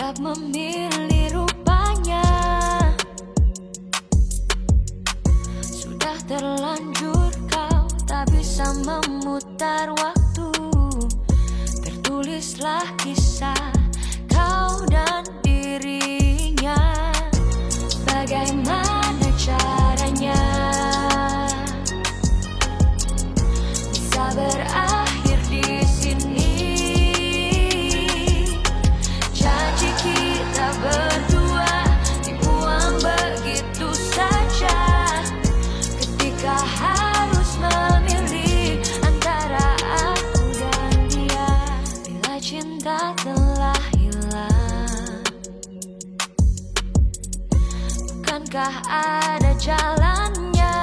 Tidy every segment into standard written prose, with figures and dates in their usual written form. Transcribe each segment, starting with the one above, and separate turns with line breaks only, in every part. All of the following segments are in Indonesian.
Tidak memilih rupanya, sudah terlanjur kau tak bisa memutar waktu. Tertulislah kisah kau dan dirinya. Bagaimana caranya bisa berakhir di sini? Janji kita berdua dibuang begitu saja, ketika harus memilih antara aku dan dia. Bila cinta telah hilang, bukankah ada jalannya?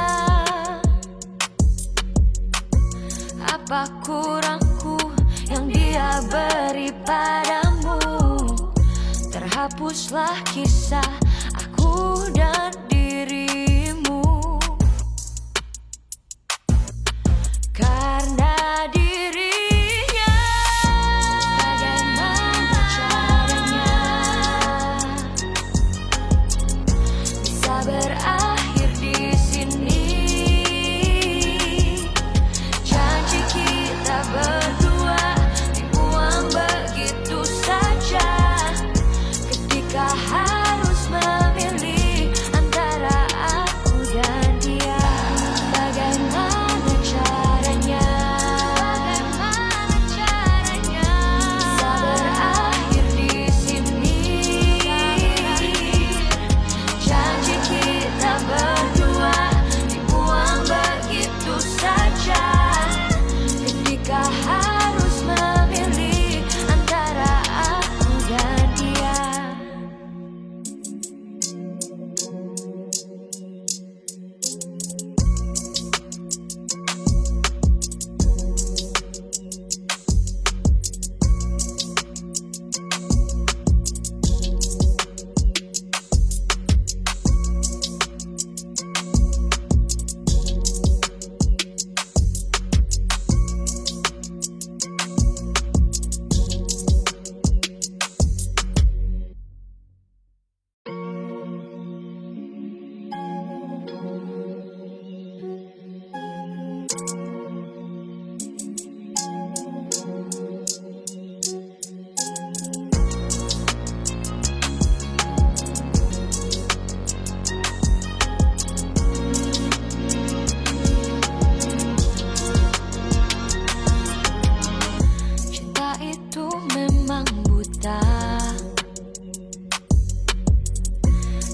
Apa kurangku yang dia beri padamu? Terhapuslah kisah aku dan dirimu, karena dirinya. Bagaimana caranya bisa berakhir di sini? Janji kita berdua dibuang begitu saja, ketika harus memilih antara aku dan dia. Bagaimana caranya bisa berakhir di sini? Janji kita berdua dibuang begitu saja, ketika harus memilih antara aku dan dia. Cinta itu memang buta,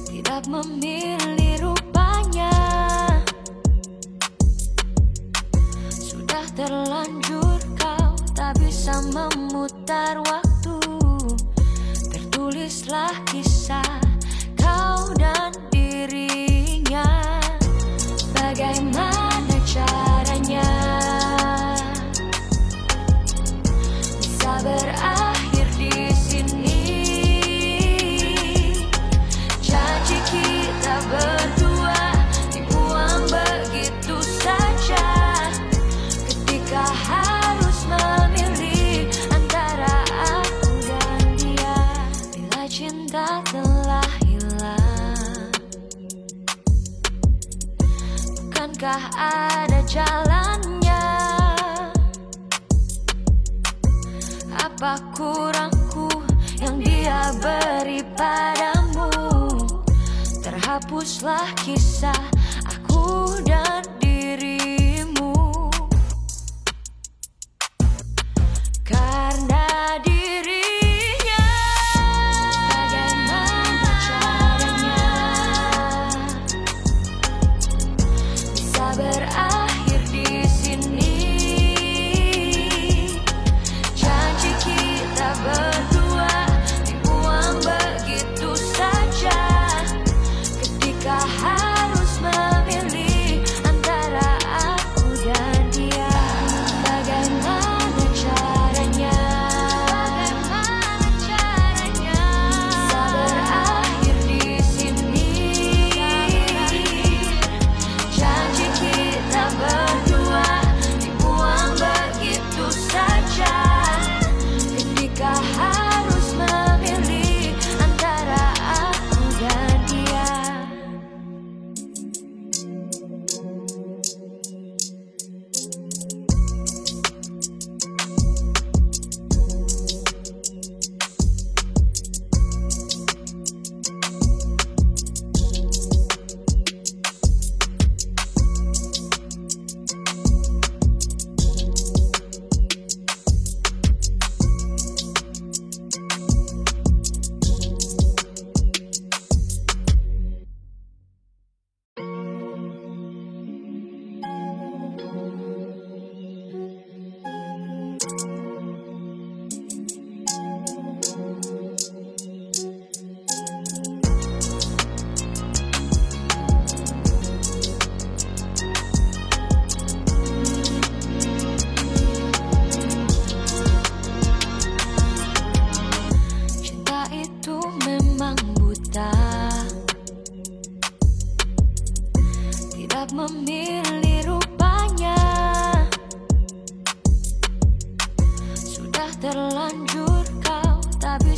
tidak memilih rupanya. Sudah terlanjur kau tak bisa memutar waktu. Tertulislah kisah kau dan dirinya. Bagaimana caranya bisa berakhir di sini? Janji kita berdua dibuang begitu saja, ketika harus memilih antara aku dan dia. Bila cinta telah hilang, bukankah ada jalannya? Apa kurangku yang dia beri padamu? Terhapuslah kisah aku dan dirimu, karena dirinya. Bagaimana caranya bisa berakhir di sini? Janji kita berdua dibuang begitu saja, ketika harus memilih antara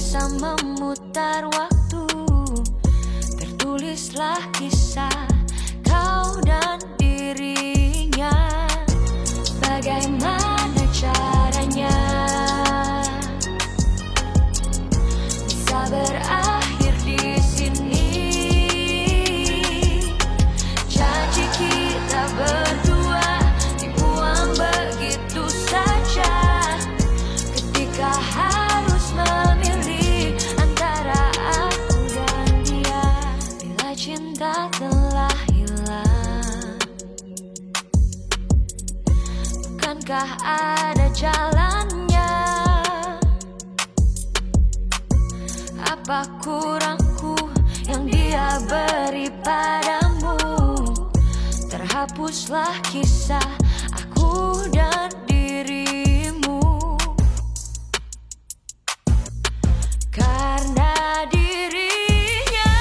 bisa memutar waktu. Tertulislah kisah kau dan dirinya. Bagaimana caranya bisa berakhir di sini? Janji kita berdua dibuang begitu saja. Ketika harus memilih antara aku dan dia, bila cinta telah hilang, bukankah ada jalannya? Apa kurangku yang dia beri padamu? Terhapuslah kisah aku dan dirimu. Karena dirinya,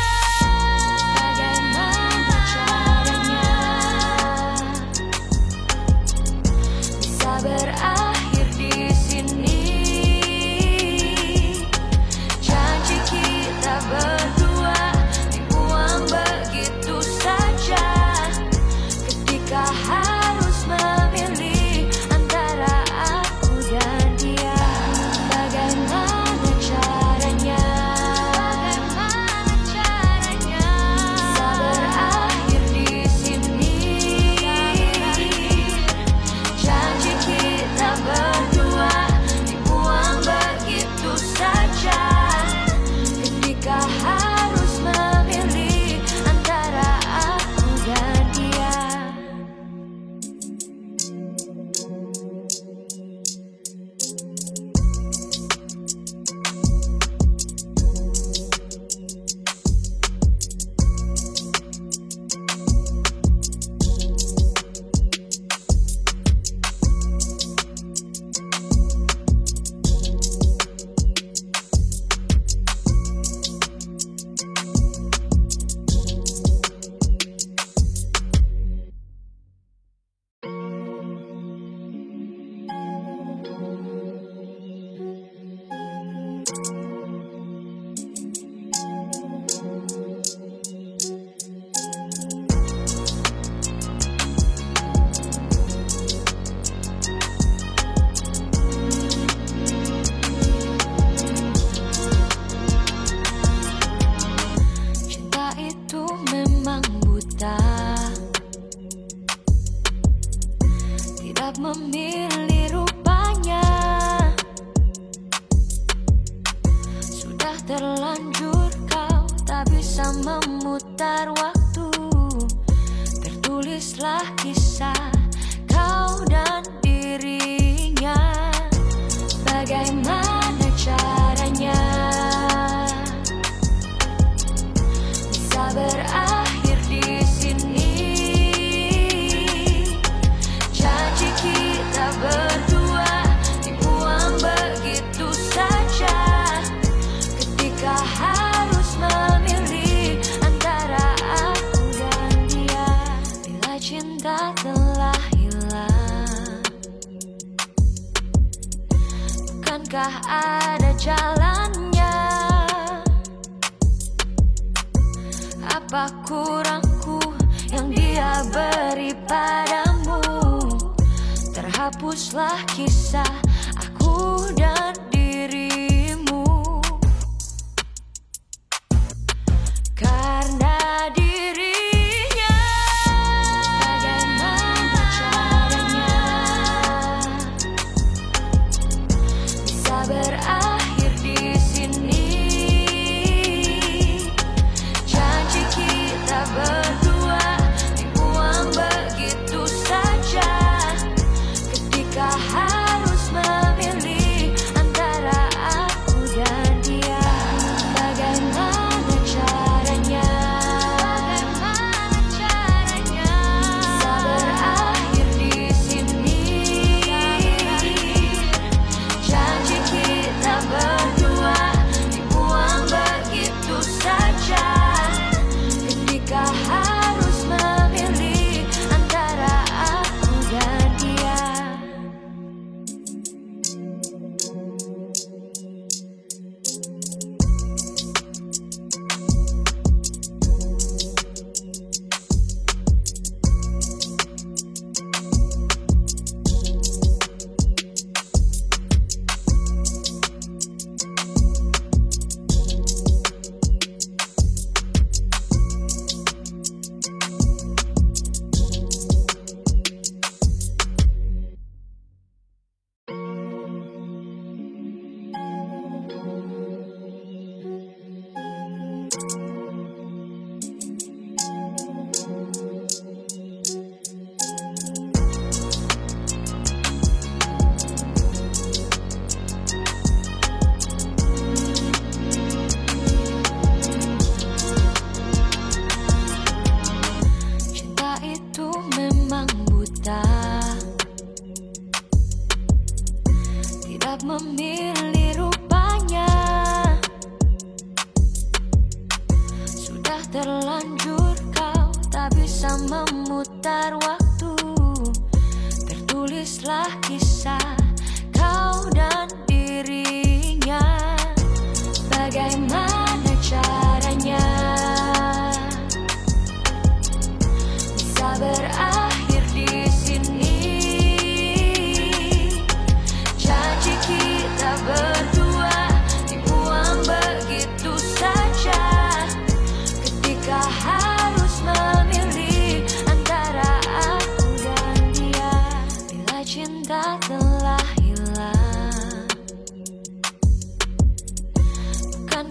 bagaimana caranya bisa berakhir di sini? Janji kita berdua dibuang begitu saja. Ketika harus memilih antara aku dan dia, bagaimana caranya? Bisa berakhir di sini? Janji kita berdua dibuang begitu saja. Ketika harus memilih antara aku dan dia. Cinta itu memang buta, tidak memilih rupanya. Sudah terlanjur kau tak bisa memutar waktu. Tertulislah kisah kau dan dirinya. Bagaimana caranya bisa berakhir di sini? Janji kita berdua dibuang begitu saja. Ketika harus memilih antara aku dan dia, bila cinta telah hilang, bukankah ada jalannya? Apa kurangku yang dia beri padamu? Terhapuslah kisah aku dan dirimu. Karena dirinya, bagaimana caranya bisa berakhir di sini? Janji kita berdua dibuang begitu saja. Ketika harus memilih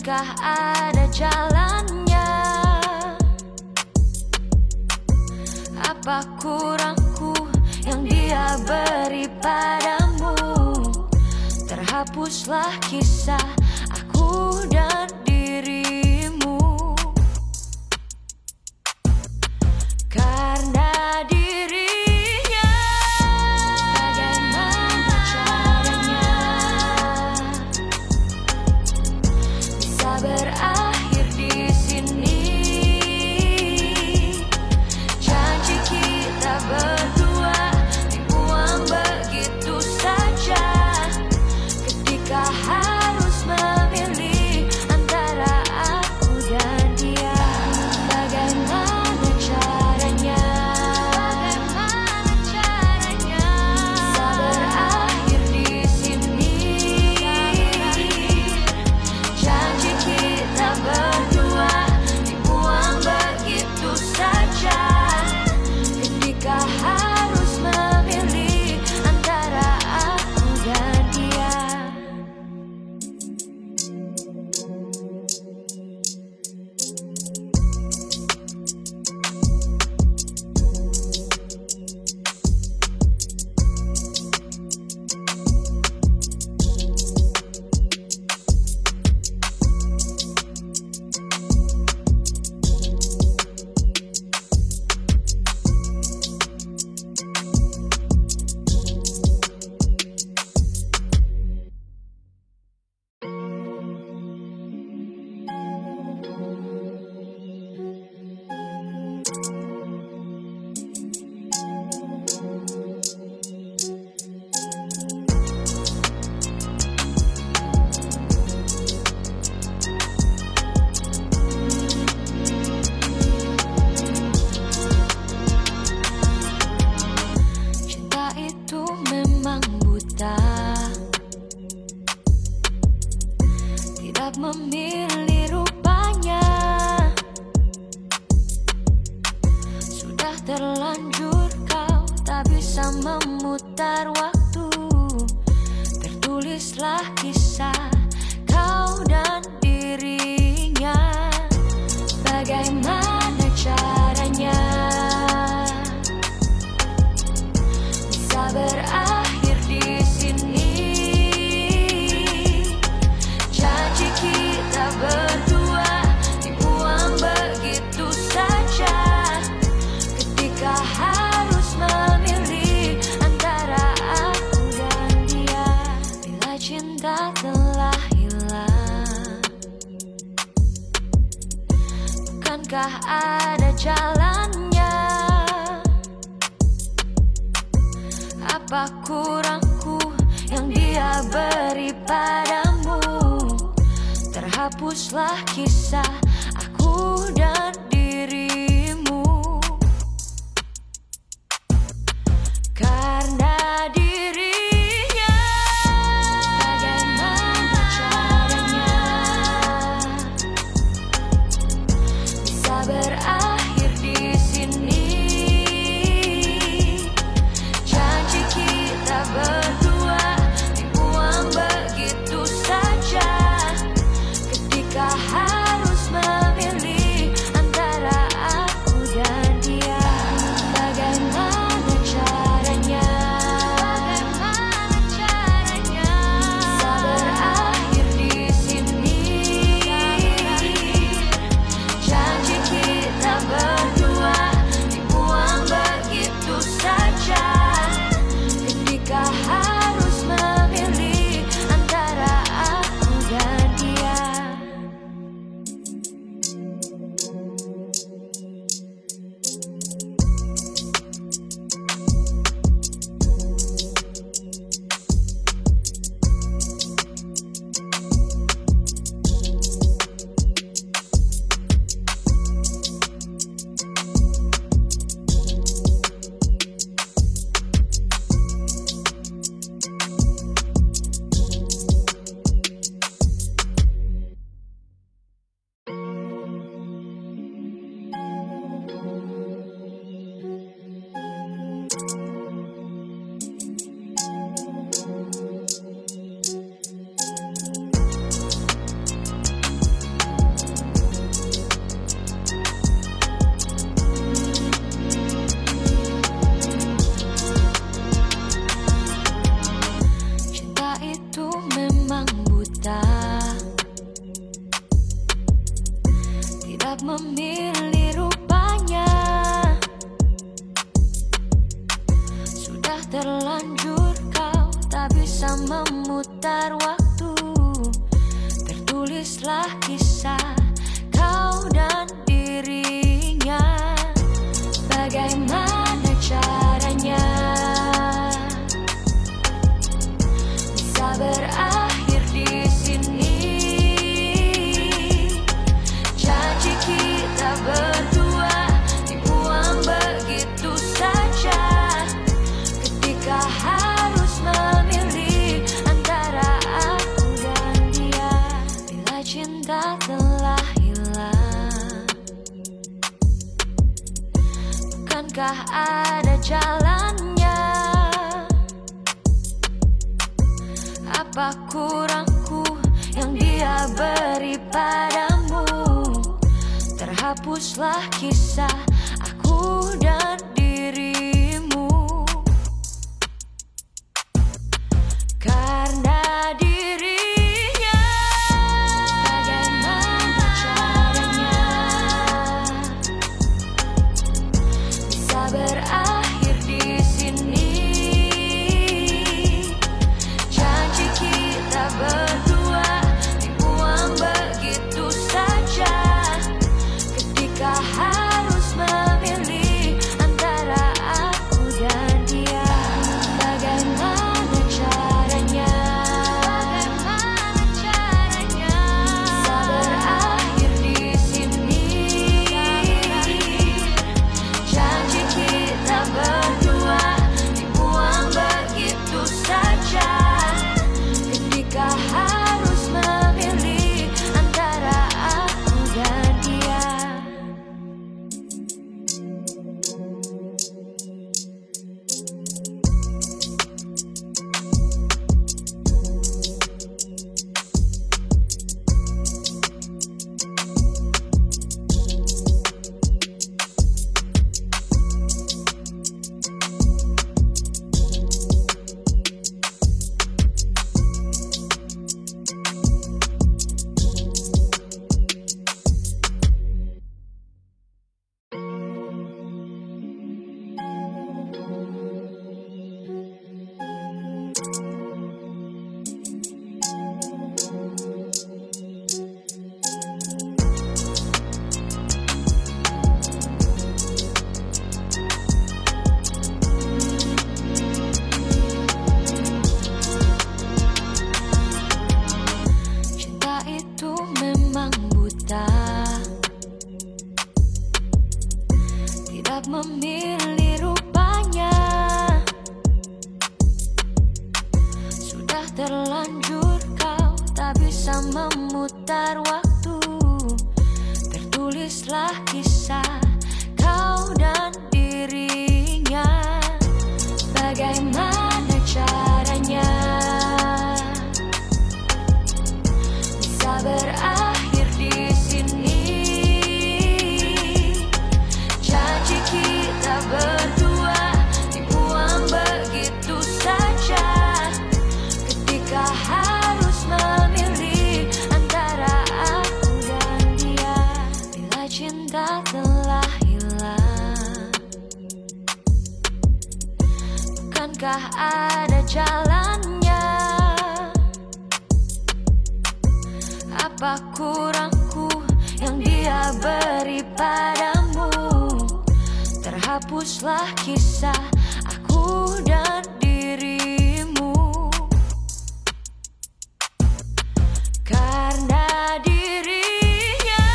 Bukankah ada jalannya? Apa kurangku yang dia beri padamu? Terhapuslah kisah aku dan dirimu, karena dirinya. Bagaimana caranya bisa berakhir di sini? Janji kita berdua dibuang begitu saja, ketika harus memilih antara aku dan dia. Bagaimana caranya? Bisa berakhir di sini? Janji kita berdua dibuang begitu saja, ketika harus memilih antara aku dan dia. Cinta itu memang buta, tidak memilih rupanya. Sudah terlanjur kau tak bisa memutar waktu. Tertulislah kisah kau dan dirinya. Bagaimana caranya bisa berakhir di sini? Janji kita berdua dibuang begitu saja, ketika harus memilih antara aku dan dia. Bila cinta telah hilang, bukankah ada jalannya? Apa kurangku yang dia beri padamu? Terhapuslah kisah aku dan dirimu, karena dirinya. Bagaimana caranya bisa berakhir di sini? Janji kita berdua dibuang begitu saja, ketika harus memilih antara Tidak memilih rupanya, sudah terlanjur kau tak bisa memutar waktu. Tertulislah kisah kau dan dirinya. Bagaimana caranya bisa berakhir di sini? Janji kita berdua dibuang begitu saja, ketika harus memilih antara aku dan dia. Bila cinta telah hilang, bukankah ada jalannya? Apa kurangku yang dia beri padamu? Terhapuslah kisah aku dan dirimu, karena dirinya. Bagaimana caranya bisa berakhir di sini? Janji kita berdua dibuang begitu saja, ketika harus memilih antara aku dan dia. Bagaimana caranya bisa berakhir di sini? Janji kita berdua dibuang begitu saja, ketika harus memilih antara aku dan dia. Cinta itu memang buta, tidak memilih rupanya. Sudah terlanjur kau tak bisa memutar waktu. Tertulislah kisah kau dan dirinya. Bagaimana caranya bisa berakhir di sini? Janji kita berdua dibuang begitu saja, ketika harus memilih antara aku dan dia. Bila cinta telah hilang, bukankah ada jalannya? Apa kurangku yang dia beri padamu? Terhapuslah kisah aku dan dirimu, karena dirinya.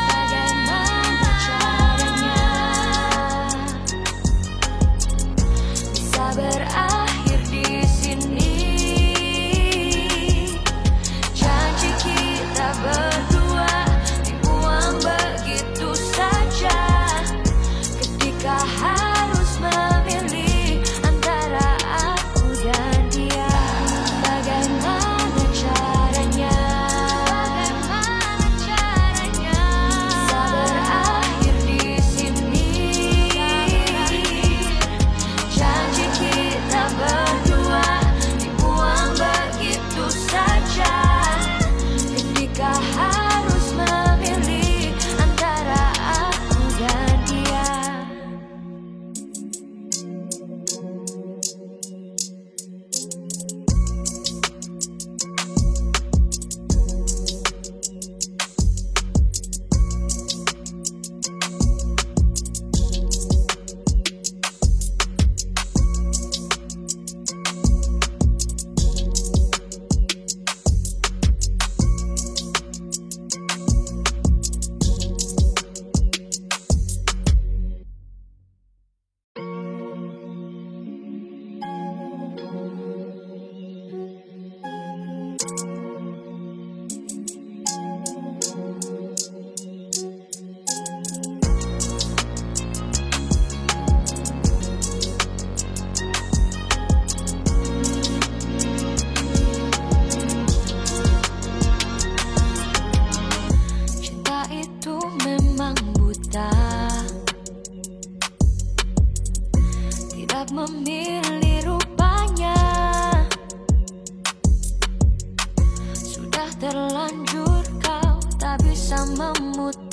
Bagaimana caranya bisa berakhir di sini? Janji kita berdua dibuang begitu saja, ketika harus memilih antara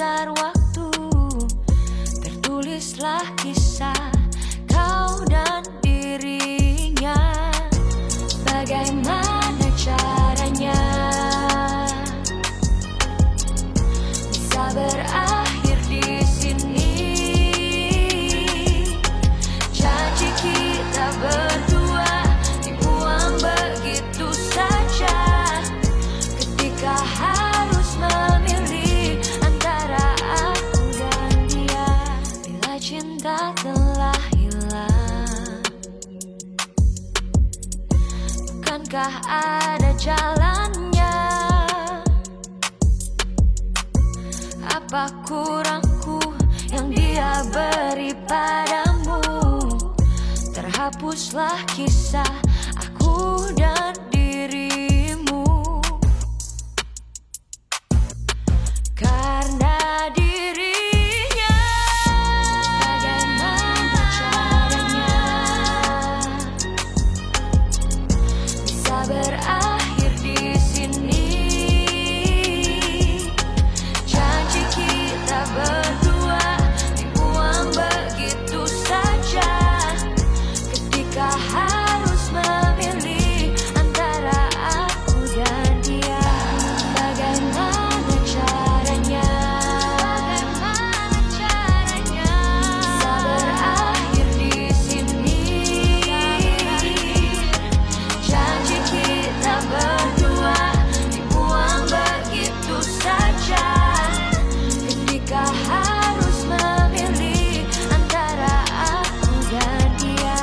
memutar waktu. Tertulislah kisah kau dan dirinya. Bagaimana caranya bisa berakhir di sini? Janji kita berdua dibuang begitu saja. Ketika harus memilih antara aku dan dia. Bila cinta telah hilang, bukankah ada jalannya? Apa kurangku yang dia beri padamu? Terhapuslah kisah aku dan dirimu. Karena dirinya. Bagaimana caranya bisa berakhir di sini? Janji kita berdua dibuang begitu saja. Ketika harus memilih antara aku dan dia. Bagaimana caranya? Bagaimana caranya bisa berakhir di sini? Janji kita berdua dibuang begitu saja. Ketika harus memilih antara aku dan dia.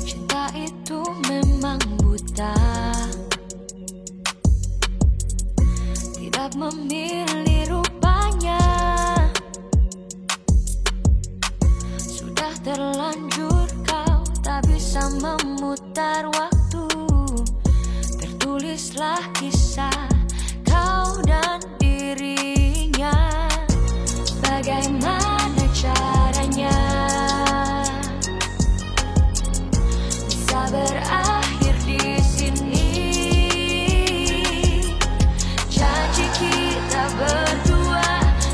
Cinta itu memang buta, tidak memilih rupanya. Sudah terlanjur kau tak bisa memutar waktu. Tertulislah kisah kau dan dirinya. Bagaimana caranya bisa berakhir di sini? Janji kita berdua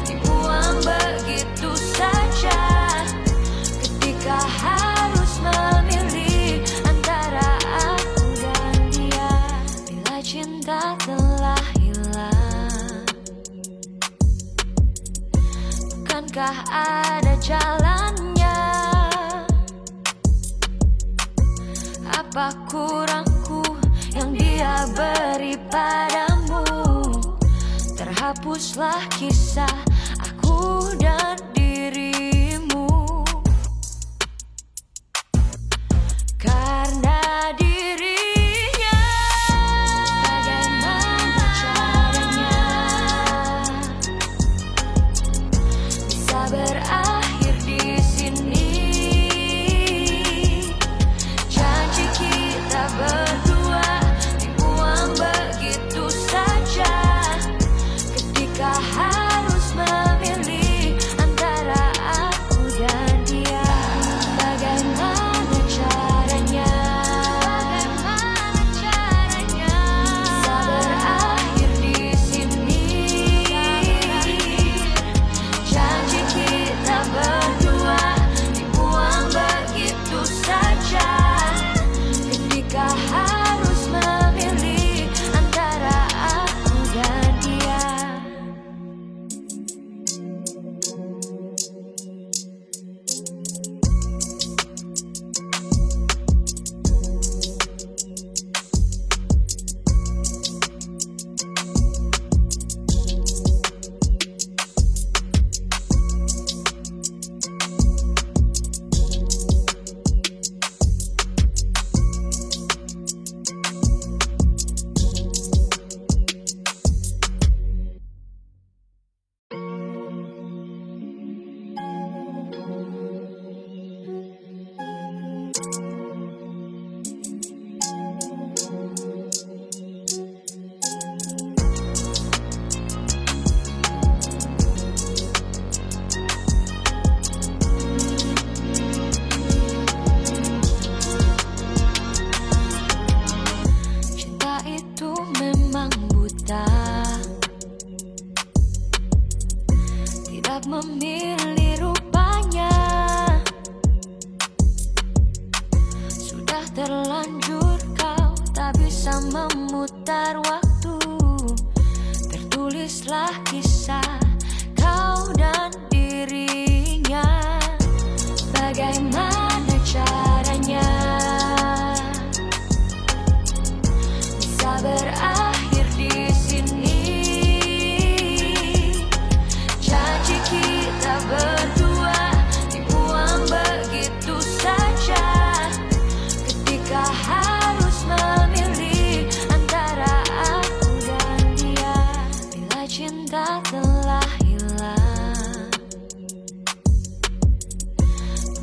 dibuang begitu saja. Ketika harus memilih antara aku dan dia. Bila cinta telah hilang, bukankah ada jalannya? Apa kurangku yang dia beri padamu? Terhapuslah kisah aku dan dirimu. Karena dirinya. Bagaimana caranya bisa berakhir di sini? Janji kita berdua dibuang begitu saja. Ketika harus memutar waktu, tertulislah kisah kau dan dirinya. Bagaimana caranya bisa berakhir di sini? Janji kita berdua dibuang begitu saja, ketika harus memilih antara aku dan dia. Bila cinta telah hilang,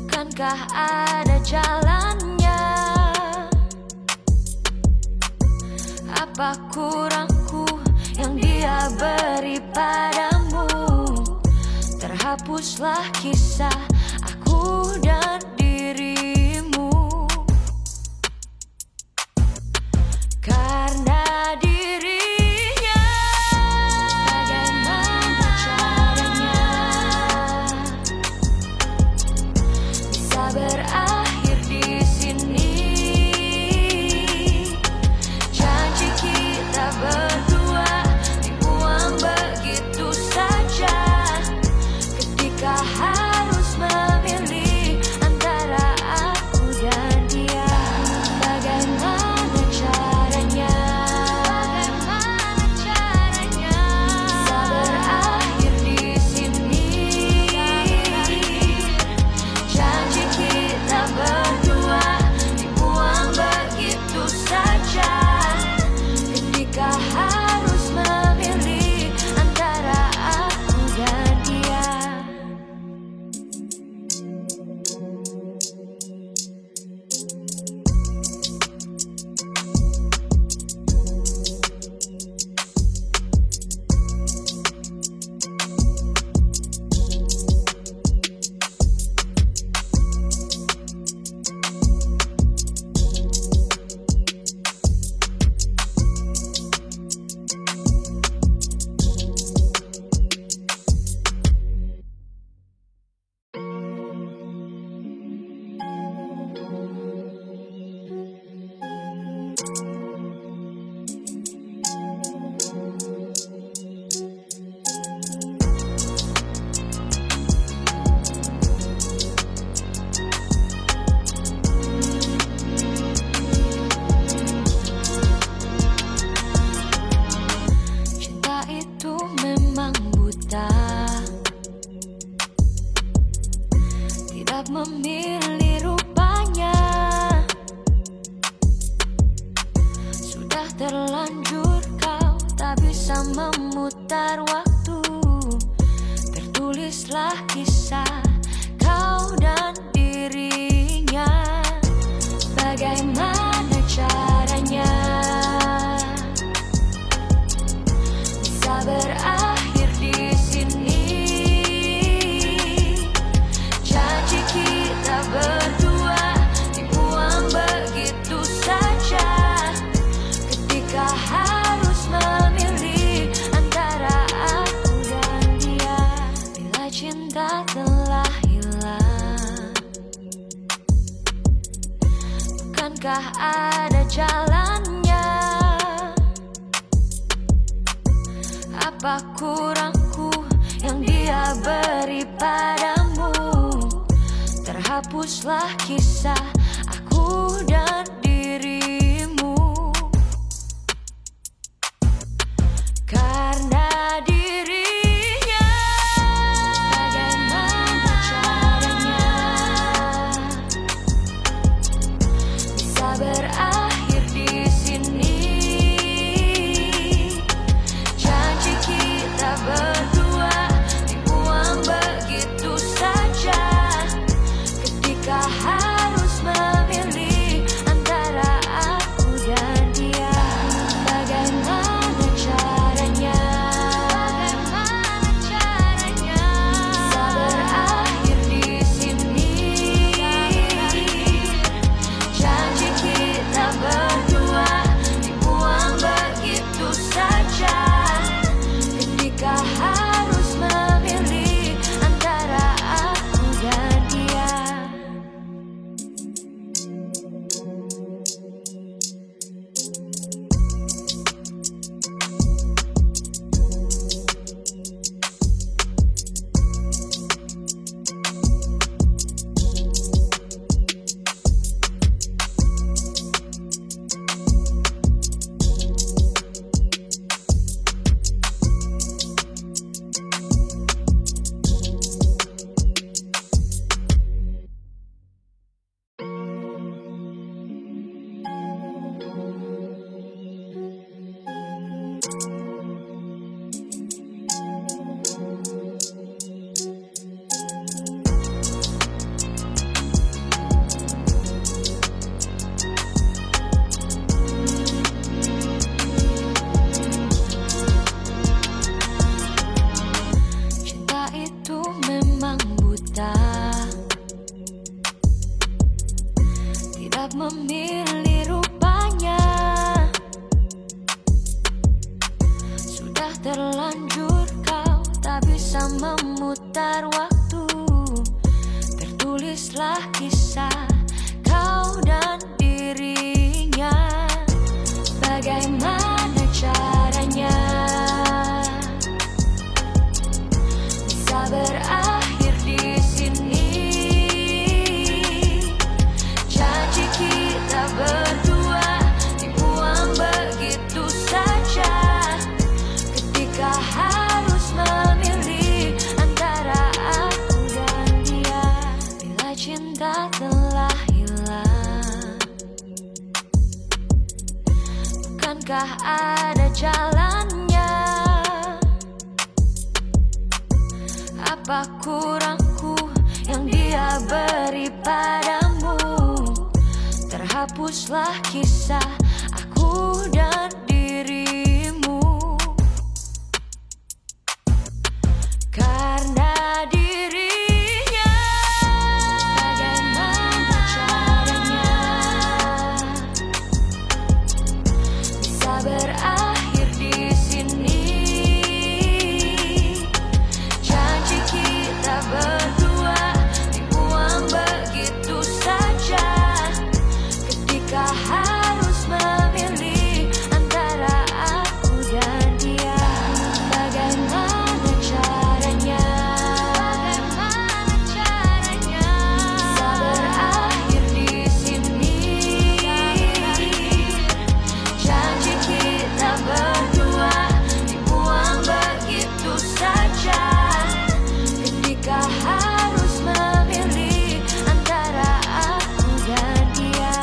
bukankah ada jalannya? Apa kurangku yang dia beri padamu? Terhapuslah kisah aku dan dirimu, karena dirinya. Bagaimana caranya bisa berakhir di sini? Janji kita berdua dibuang begitu saja, ketika harus memilih antara aku dan dia. Bagaimana caranya bisa berakhir di sini? Janji kita berdua dibuang begitu saja, ketika harus memilih antara aku dan dia. Cinta itu memang buta, tidak memilih rupanya. Sudah terlanjur kau tak bisa memutar waktu, tertulislah kisah kau dan dirinya. Bagaimana caranya bisa berakhir di sini? Janji kita berdua dibuang begitu saja, ketika harus memilih antara aku dan dia. Bila cinta telah hilang, bukankah ada jalannya? Apa kurangku yang dia beri padamu? Terhapuslah kisah aku dan dirimu, karena dirinya. Bagaimana caranya bisa berakhir di sini? Janji kita berdua dibuang begitu saja, ketika harus memilih Tidak memilih rupanya, sudah terlanjur kau tak bisa memutar waktu. Tertulislah kisah kau dan dirinya. Bagaimana caranya bisa berakhir di sini? Janji kita berdua dibuang begitu saja, ketika harus memilih antara aku dan dia. Bila cinta telah hilang, bukankah ada jalannya? Apa kurangku yang dia beri padamu? Terhapuslah kisah aku dan dirimu, karena dirinya. Bagaimana caranya bisa berakhir di sini? Janji kita berdua dibuang begitu saja, ketika harus memilih antara aku dan dia. Bagaimana caranya bisa berakhir di sini? Janji kita berdua dibuang begitu saja, ketika harus memilih antara aku dan dia.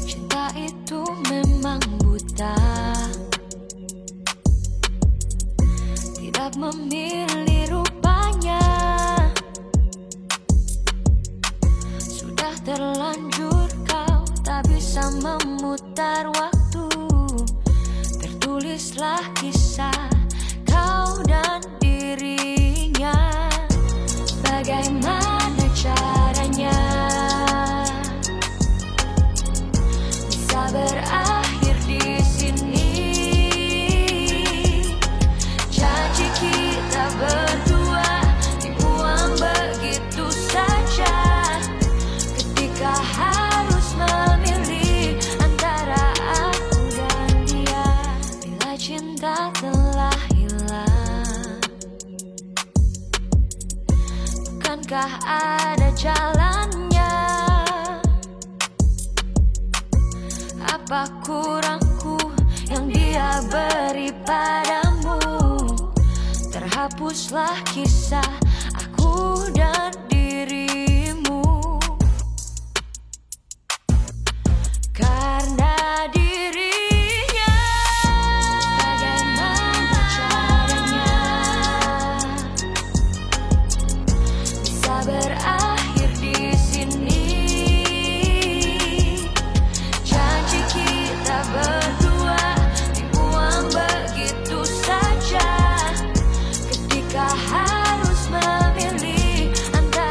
Cinta itu memang buta, tidak memilih rupanya. Sudah terlanjur kau tak bisa memutar waktu. Tertulislah kisah kau dan dirinya. Bagaimana caranya bisa berakhir di sini? Janji kita berdua dibuang begitu saja, ketika harus memilih antara aku dan dia. Bila cinta telah hilang, bukankah ada jalannya? Apa kurangku yang dia beri padamu? Terhapuslah kisah aku dan dirimu, karena dirinya. Bagaimana caranya bisa berakhir di sini? Janji kita berdua dibuang begitu saja, ketika harus memilih antara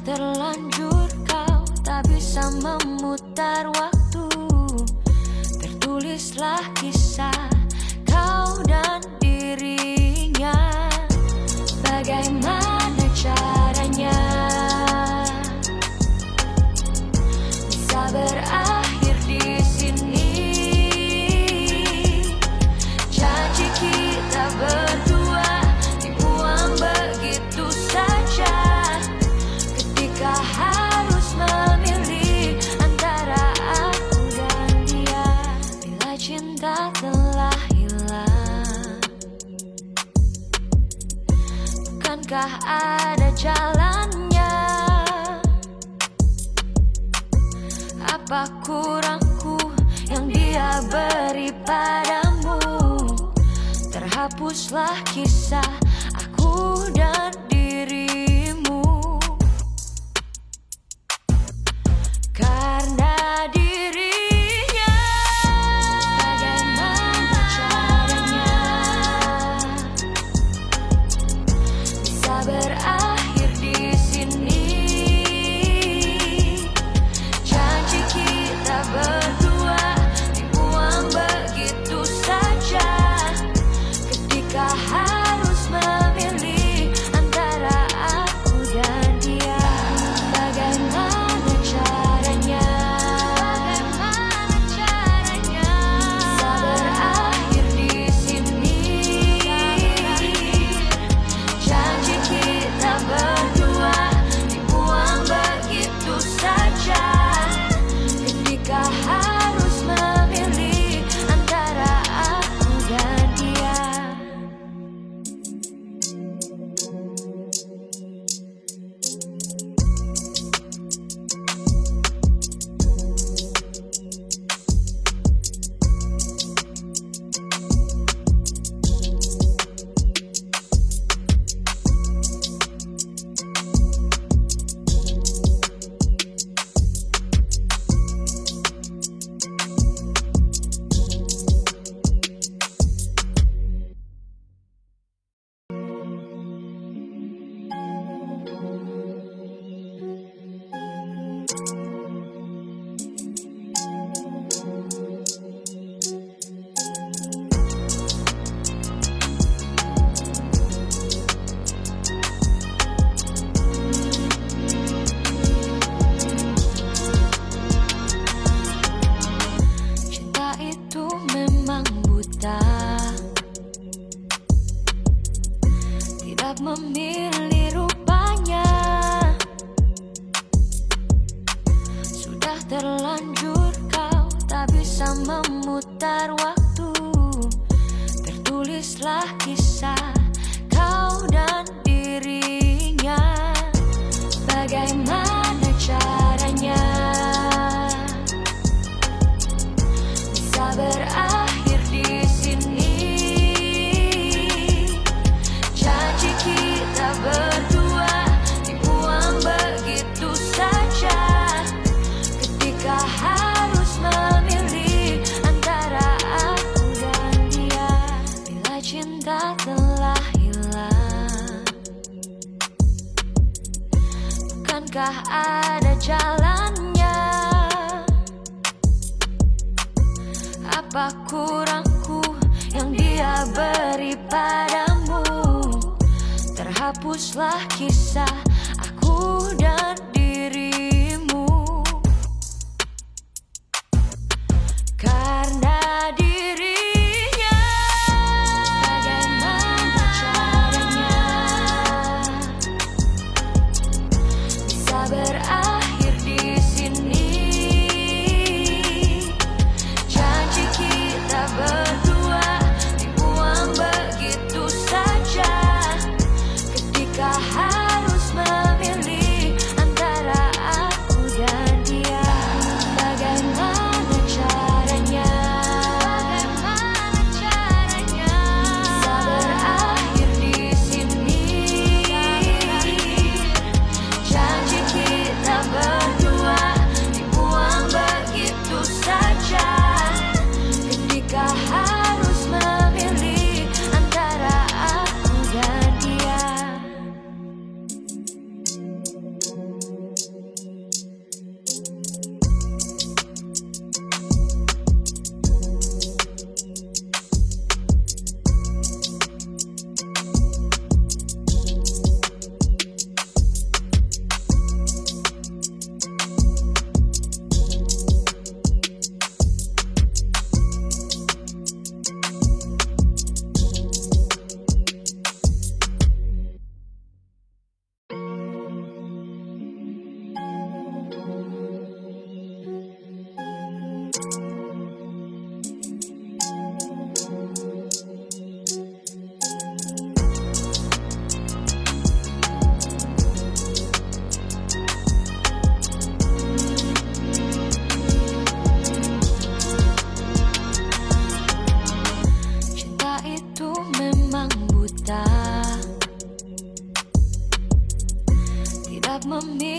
terlanjur kau tak bisa memutar waktu. Tertulislah kisah kau dan dirinya. Bagaimana caranya bisa berakhir di sini? Janji kita berdua dibuang begitu saja. Ketika harus memilih antara aku dan dia, bila cinta telah hilang, bukankah ada jalannya? Apa kurangku yang dia beri padamu? Terhapuslah kisah aku dan dirimu. Karena dirinya, bagaimana caranya bisa berakhir di sini? Janji kita berdua dibuang begitu saja. Ketika harus memilih antara aku dan dia, bagaimana caranya? Bisa berakhir di sini? Janji kita berdua dibuang begitu saja. Ketika harus memilih antara aku dan dia. Cinta itu memang buta, tidak memilih rupanya. Sudah terlanjur kau tak bisa memutar waktu. Tertulislah kisah kau dan dirinya. Bagaimana caranya bisa berakhir di sini? Janji kita berdua dibuang begitu saja. Ketika harus memilih antara aku dan dia, bila cinta telah hilang, bukankah ada jalannya? Apa kurangku yang dia beri padamu? Terhapuslah kisah aku dan dirimu. Karena dirinya, bagaimana caranya bisa berakhir di sini? Janji kita berdua dibuang begitu saja. Ketika harus memilih antara aku dan dia, bagaimana caranya bisa berakhir di sini? Janji kita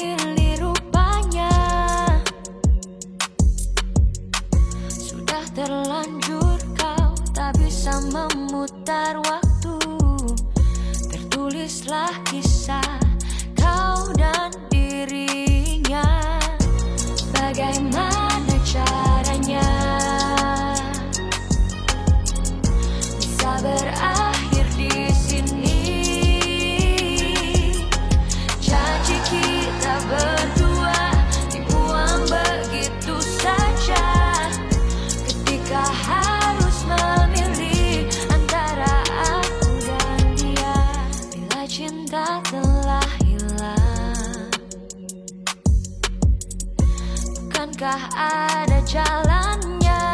memilih rupanya. Sudah terlanjur kau tak bisa memutar waktu. Tertulislah kisah kau dan dirinya. Bagaimana caranya bisa berakhir di sini? Janji kita berdua dibuang begitu saja. Ketika harus memilih antara aku dan dia. Bila cinta telah hilang, bukankah ada jalannya?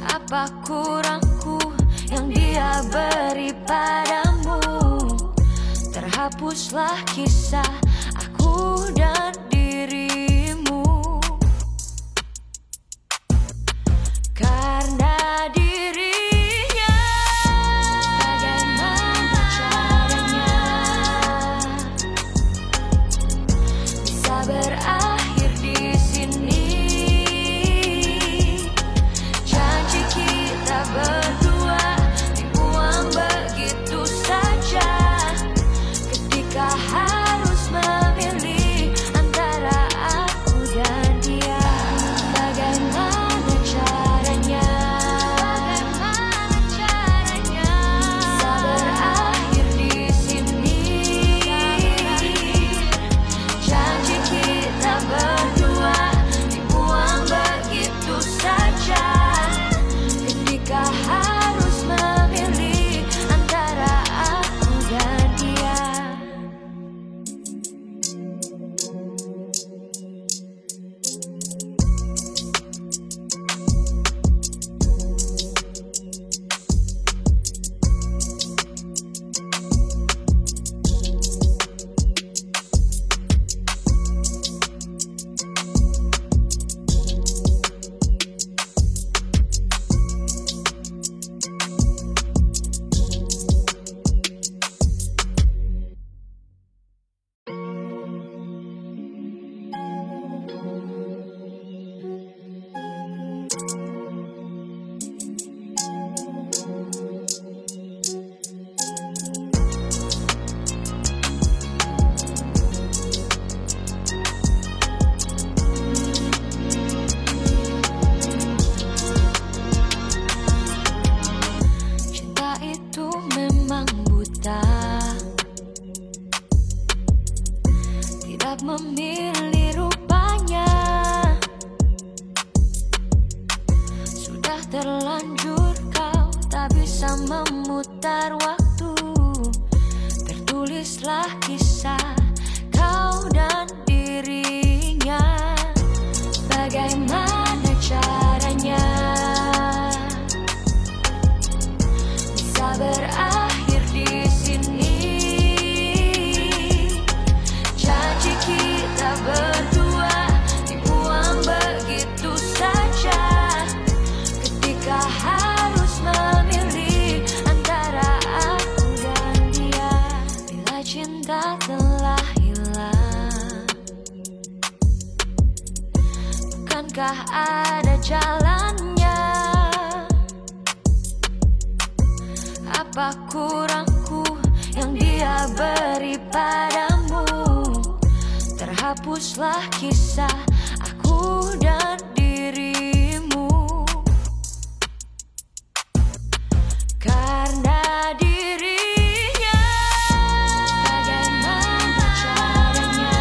Apa kurangku yang dia beri padamu? Terhapuslah kisah aku dan dirimu. Karena dirinya. Bagaimana caranya bisa berakhir di sini? Janji kita berdua dibuang begitu saja. Ketika harus memilih antara aku dan dia. Bagaimana caranya bisa berakhir di sini? Janji kita berdua dibuang begitu saja. Ketika harus memilih antara aku dan dia. Cinta itu memang buta, tidak memilih rupanya. Sudah terlanjur kau tak bisa memutar waktu. Tertulislah kisah kau dan dirinya. Bagaimana caranya bisa berakhir di sini? Janji kita berdua dibuang begitu saja. Ketika harus memilih antara aku dan dia. Bila cinta telah hilang, bukankah ada jalannya? Apa kurangku yang dia beri padamu? Terhapuslah kisah aku dan dirimu. Karena dirinya. Bagaimana caranya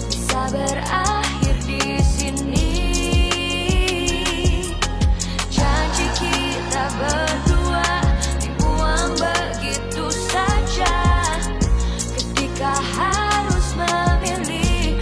bisa berakhir di sini? Janji kita berdua dibuang begitu saja. Ketika harus memilih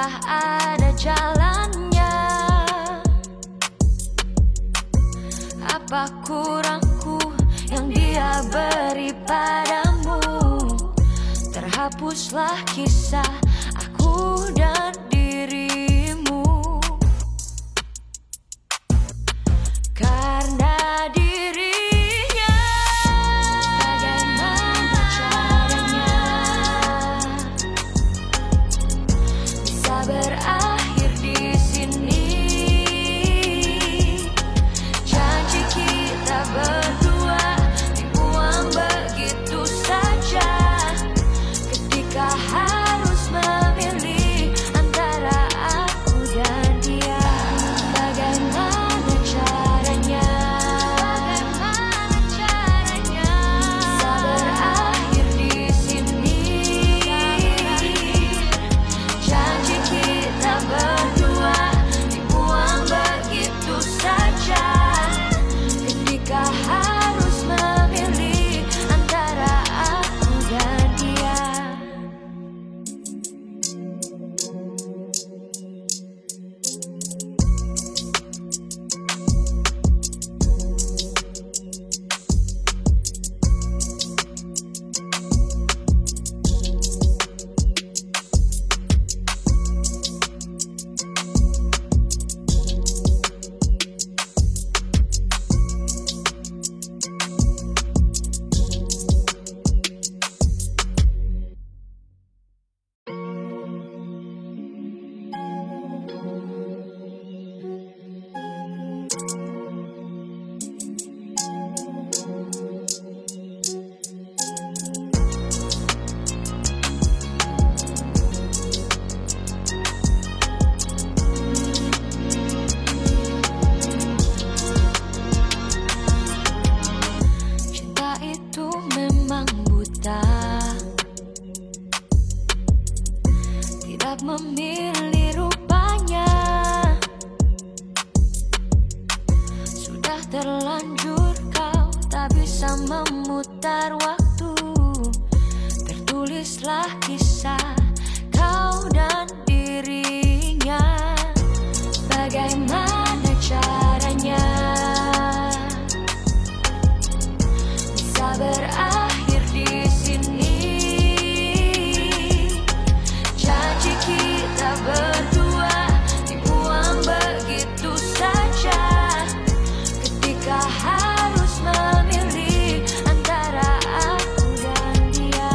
Bukankah ada jalannya? Apa kurangku yang dia beri padamu? Terhapuslah kisah aku dan dirimu, karena dirinya. Bagaimana caranya bisa berakhir di sini? Janji kita berdua dibuang begitu saja, ketika harus memilih antara aku dan dia. Bagaimana caranya? Bisa berakhir di sini? Janji kita berdua dibuang begitu saja, ketika harus memilih antara aku dan dia. Cinta itu memang buta, tidak memilih rupanya. Sudah terlanjur kau tak bisa memutar waktu. Tertulislah kisah kau dan dirinya. Bagaimana caranya bisa berakhir di sini? Janji kita berdua dibuang begitu saja, ketika harus memilih antara aku dan dia.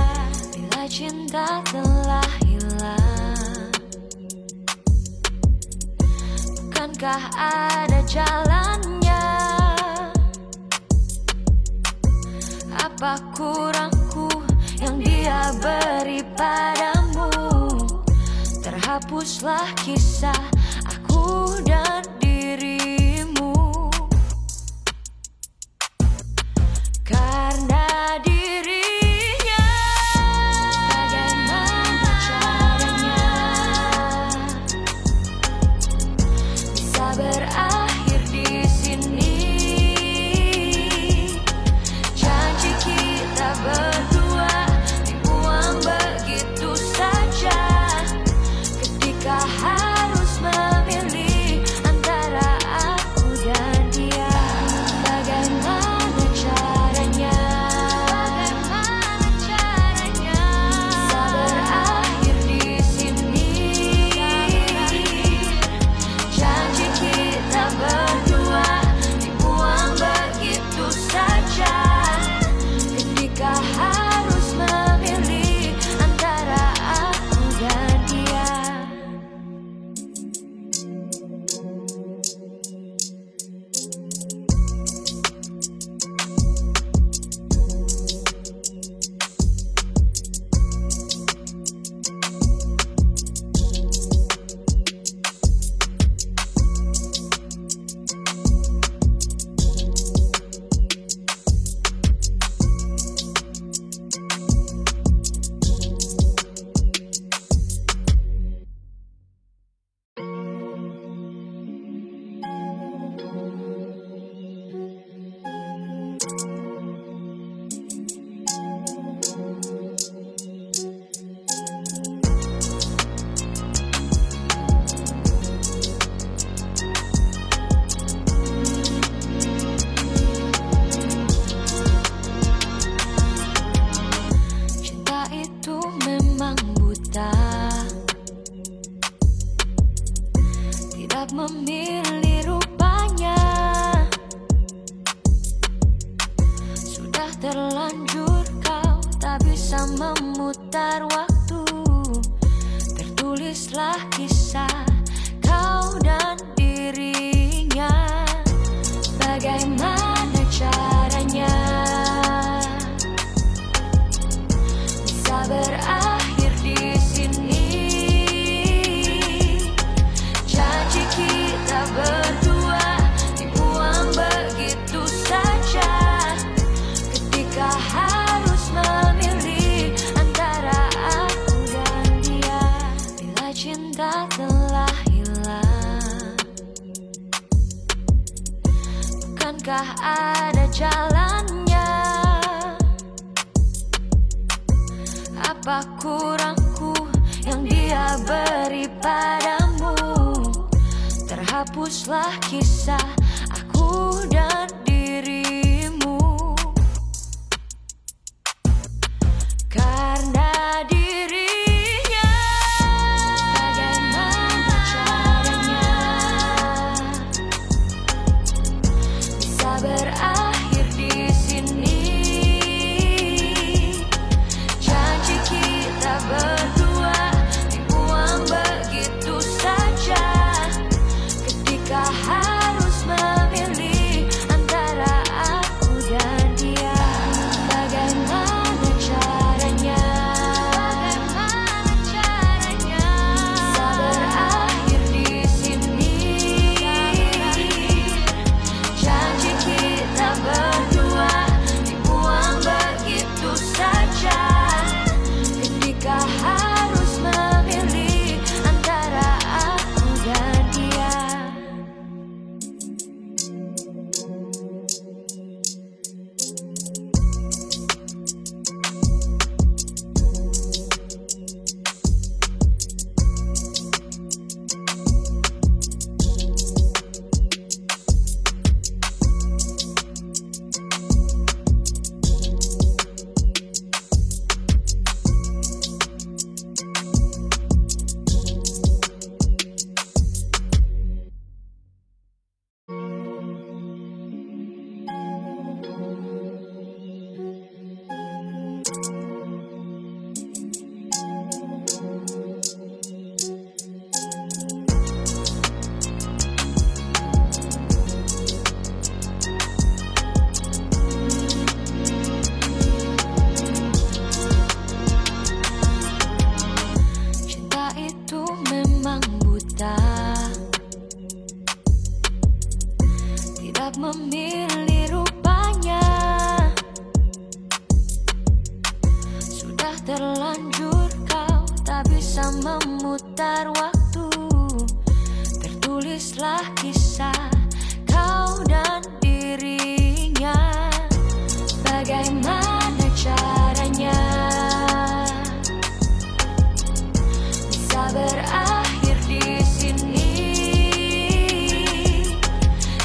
Bila cinta telah hilang, bukankah ada jalannya? Apa kurangku yang dia beri padamu? Terhapuslah kisah aku dan dirimu, karena dirinya. Bagaimana caranya bisa berakhir di sini? Janji kita berdua dibuang begitu saja, ketika harus memilih antara terlanjur kau tak bisa memutar waktu. Tertulislah kisah kau dan dirinya. Bagaimana caranya bisa berakhir di sini? Janji kita berdua dibuang begitu saja. Ketika harus memilih antara aku dan dia, bila cinta telah hilang, bukankah ada jalannya? Apa kurangku yang dia beri padamu? Terhapuslah kisah aku dan dirimu. Karena dirinya, bagaimana caranya bisa berakhir di sini? Janji kita berdua dibuang begitu saja. Ketika harus memilih antara aku dan dia, bagaimana caranya? Bisa berakhir di sini? Janji kita berdua dibuang begitu saja. Ketika harus memilih antara aku dan dia. Cinta itu memang buta, tidak memilih rupanya. Sudah terlanjur kau tak bisa memutar waktu. Tertulislah kisah kau dan dirinya. Bagaimana caranya bisa berakhir di sini?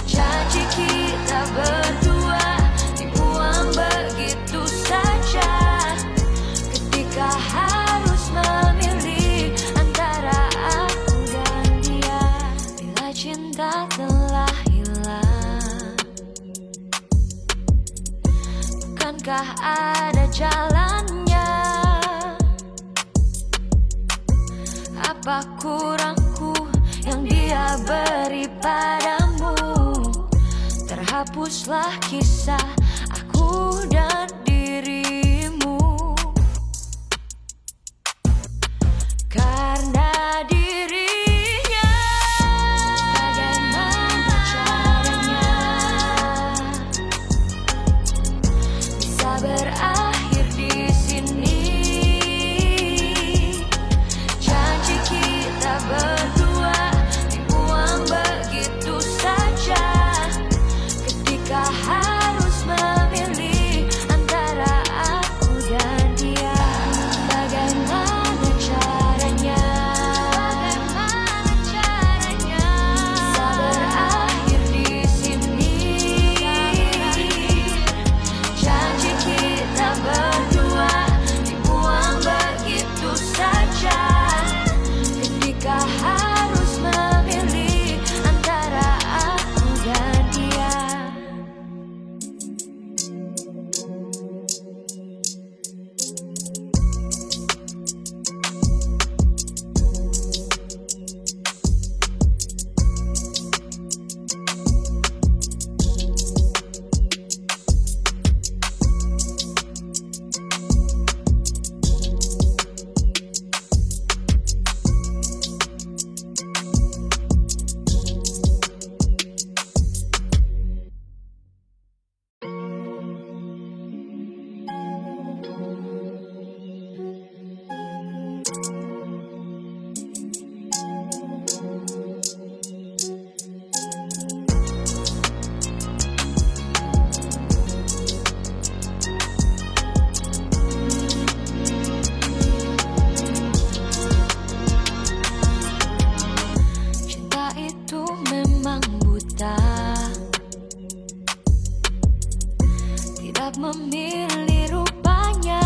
Janji kita berdua dibuang begitu saja. Ketika harus memilih antara aku dan dia, bila cinta telah hilang, bukankah ada jalannya? Apa kurangku yang dia beri padamu? Terhapuslah kisah aku dan dirimu. Karena dirinya, bagaimana caranya bisa berakhir di sini? Janji kita berdua dibuang begitu saja. Ketika harus Tidak memilih rupanya,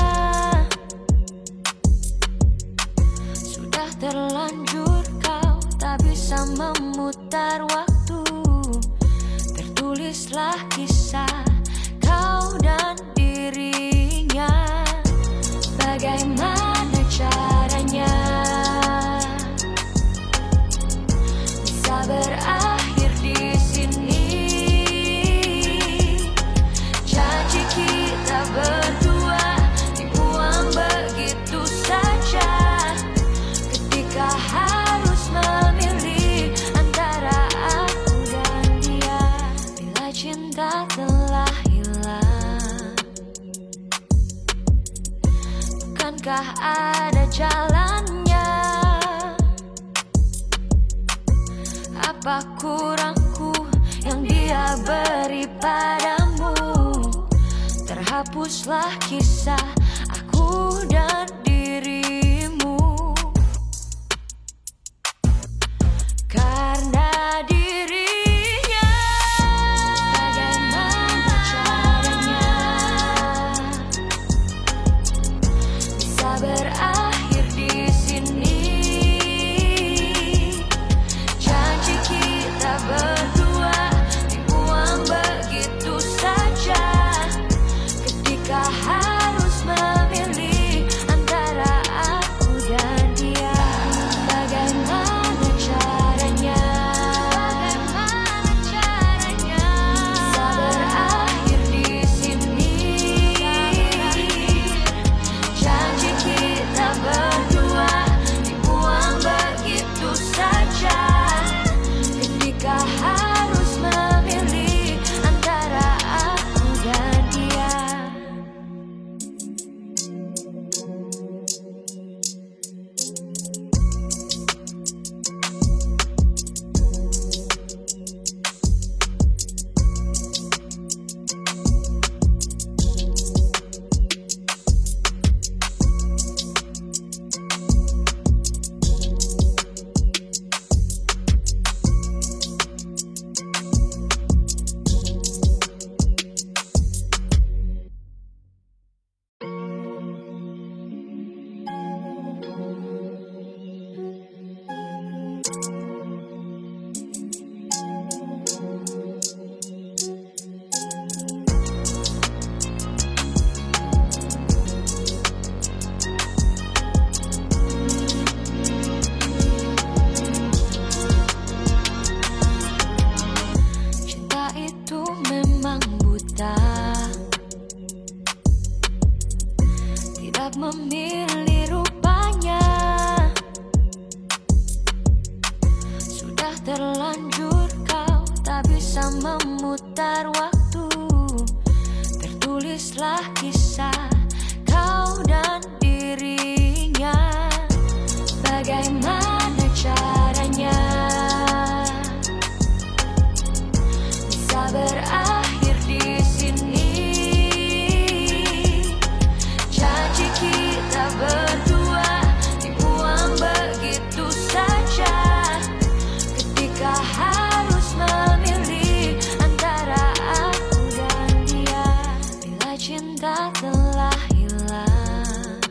sudah terlanjur kau tak bisa memutar waktu. Tertulislah kisah kau dan dirinya. Bagaimana caranya bisa berakhir di sini? Janji kita berdua dibuang begitu saja. Ketika harus memilih antara aku dan dia, bila cinta telah hilang, bukankah ada jalannya? Apa kurangku yang dia beri padamu? Terhapuslah kisah aku dan dirimu. Karena dirinya, bagaimana caranya bisa berakhir di sini? Janji kita berdua dibuang begitu saja. Ketika harus memilih antara aku dan dia, bagaimana caranya? Bisa berakhir di sini? Janji kita berdua dibuang begitu saja. Ketika harus memilih antara aku dan dia. Cinta itu memang buta, tidak memilih rupanya. Sudah terlanjur kau tak bisa memutar waktu. Tertulislah kisah kau dan dirinya. Bagaimana caranya bisa berakhir di sini? Janji kita berdua dibuang begitu saja. Ketika harus memilih antara aku dan dia, bila cinta telah hilang,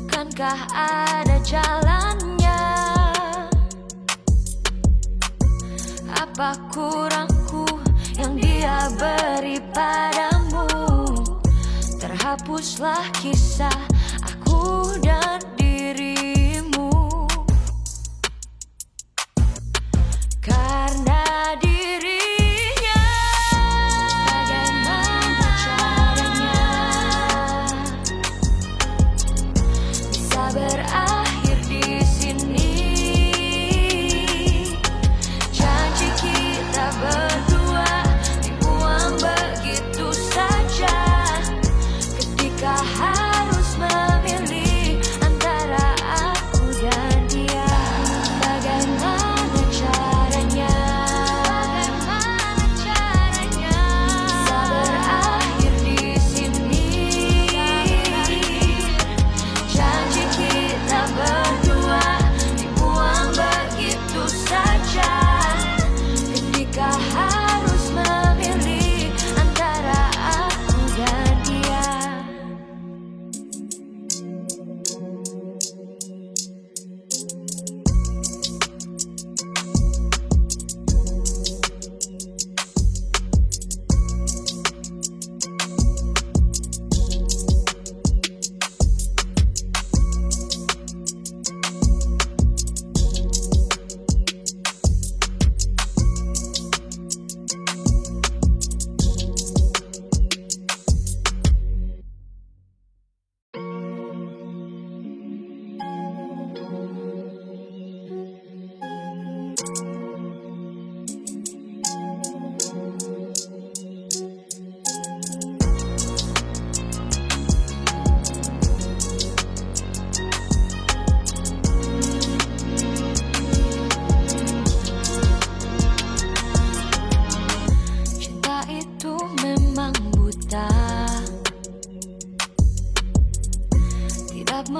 bukankah ada jalannya? Apa kurangku yang dia beri padamu? Terhapuslah kisah aku dan dirimu. Karena dirinya, bagaimana caranya bisa berakhir di sini? Janji kita berdua dibuang begitu saja. Ketika harus memilih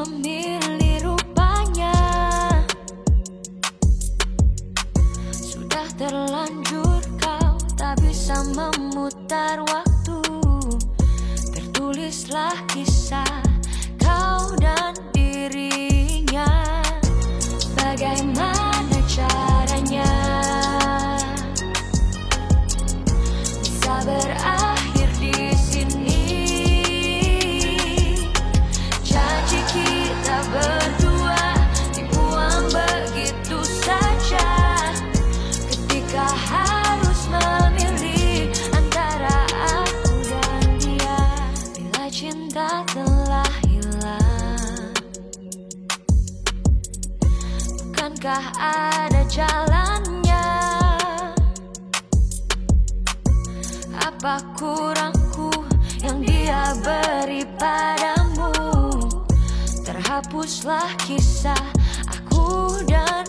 memilih rupanya. Sudah terlanjur kau tak bisa memutar waktu. Tertulislah kisah kau dan dirinya. Bagaimana caranya bisa berakhir di sini? Janji kita berdua dibuang begitu saja. Ketika harus memilih antara aku dan dia. Bila cinta telah hilang, bukankah ada jalannya? Apa kurangku yang dia beri padamu? Terhapuslah kisah aku dan